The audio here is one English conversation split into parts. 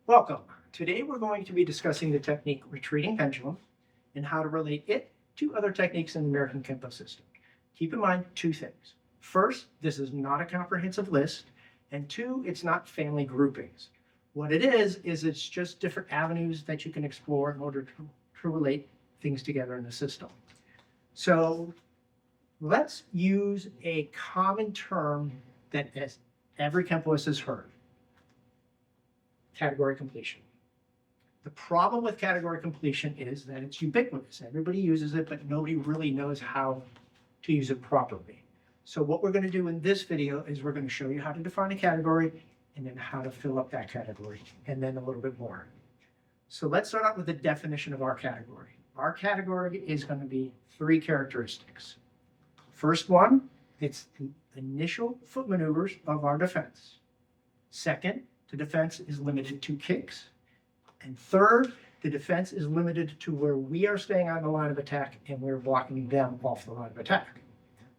Welcome. Today we're going to be discussing the technique Retreating Pendulum and how to relate it to other techniques in the American Kenpo system. Keep in mind two things. First, this is not a comprehensive list, and two, it's not family groupings. What it is it's just different avenues that you can explore in order to relate things together in the system. So let's use a common term that every Kenpoist has heard. Category completion. The problem with category completion is that it's ubiquitous. Everybody uses it, but nobody really knows how to use it properly. So what we're going to do in this video is we're going to show you how to define a category and then how to fill up that category and then a little bit more. So let's start out with the definition of our category. Our category is going to be three characteristics. First one, it's the initial foot maneuvers of our defense. Second, the defense is limited to kicks. And third, the defense is limited to where we are staying on the line of attack and we're blocking them off the line of attack.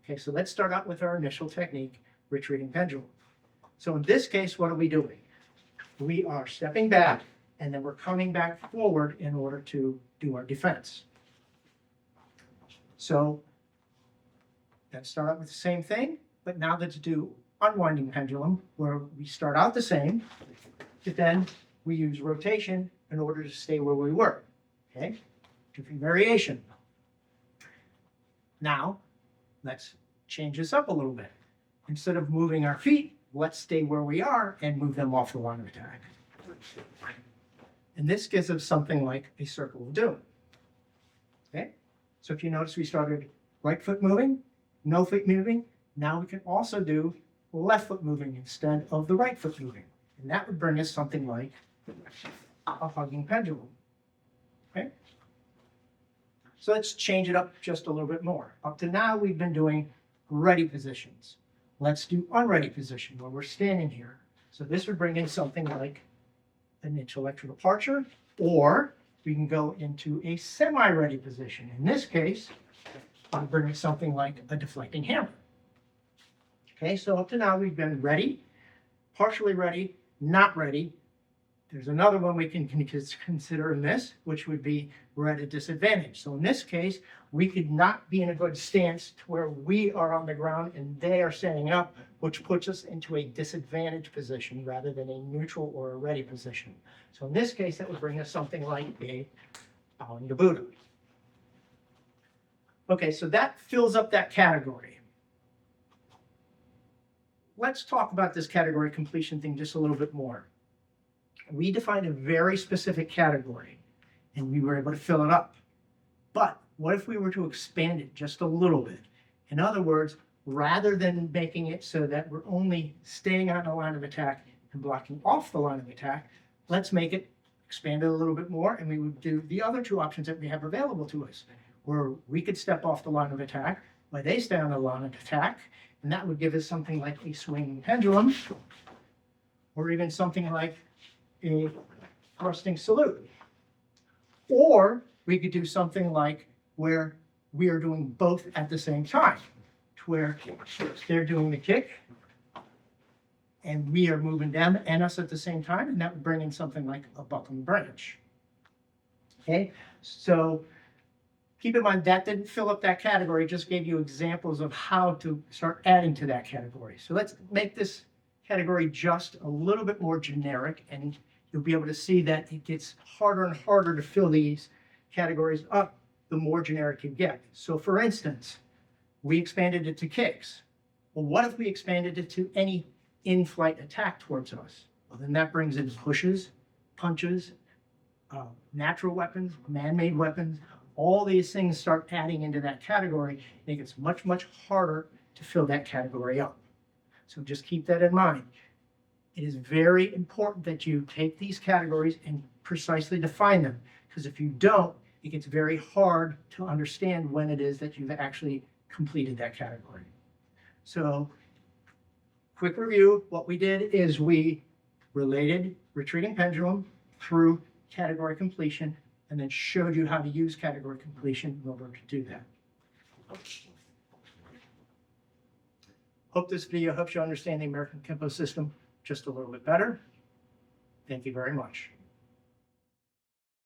Okay, so let's start out with our initial technique, Retreating Pendulum. So in this case, what are we doing? We are stepping back and then we're coming back forward in order to do our defense. So let's start out with the same thing, but now let's do unwinding pendulum, where we start out the same, but then we use rotation in order to stay where we were. Okay, different variation. Now, let's change this up a little bit. Instead of moving our feet, let's stay where we are and move them off the line of attack. And this gives us something like a circle of doom. Okay, so if you notice, we started right foot moving, no foot moving. Now we can also do left foot moving instead of the right foot moving. And that would bring us something like a hugging pendulum. Okay? So let's change it up just a little bit more. Up to now, we've been doing ready positions. Let's do unready position where we're standing here. So this would bring in something like an intellectual departure, or we can go into a semi-ready position. In this case, I'm bringing something like a deflecting hammer. Okay, so up to now we've been ready, partially ready, not ready. There's another one we can consider in this, which would be we're at a disadvantage. So in this case, we could not be in a good stance to where we are on the ground and they are standing up, which puts us into a disadvantaged position rather than a neutral or a ready position. So in this case, that would bring us something like a bowing to Buddha. Okay, so that fills up that category. Let's talk about this category completion thing just a little bit more. We defined a very specific category and we were able to fill it up. But what if we were to expand it just a little bit? In other words, rather than making it so that we're only staying on the line of attack and blocking off the line of attack, let's make it expand it a little bit more, and we would do the other two options that we have available to us, where we could step off the line of attack while they stay on the line of attack. And that would give us something like a swinging pendulum, or even something like a thrusting salute. Or we could do something like where we are doing both at the same time, to where they're doing the kick, and we are moving them and us at the same time, and that would bring in something like a buckling branch. Okay, so keep in mind that didn't fill up that category, just gave you examples of how to start adding to that category. So let's make this category just a little bit more generic, and you'll be able to see that it gets harder and harder to fill these categories up the more generic you get. So for instance, we expanded it to kicks. Well, what if we expanded it to any in-flight attack towards us? Well, then that brings in pushes, punches, natural weapons, man-made weapons. All these things start adding into that category, and it gets much, much harder to fill that category up. So just keep that in mind. It is very important that you take these categories and precisely define them, because if you don't, it gets very hard to understand when it is that you've actually completed that category. So, quick review, what we did is we related Retreating Pendulum through category completion, and then showed you how to use category completion in order to do that. Hope this video helps you understand the American Kenpo system just a little bit better. Thank you very much.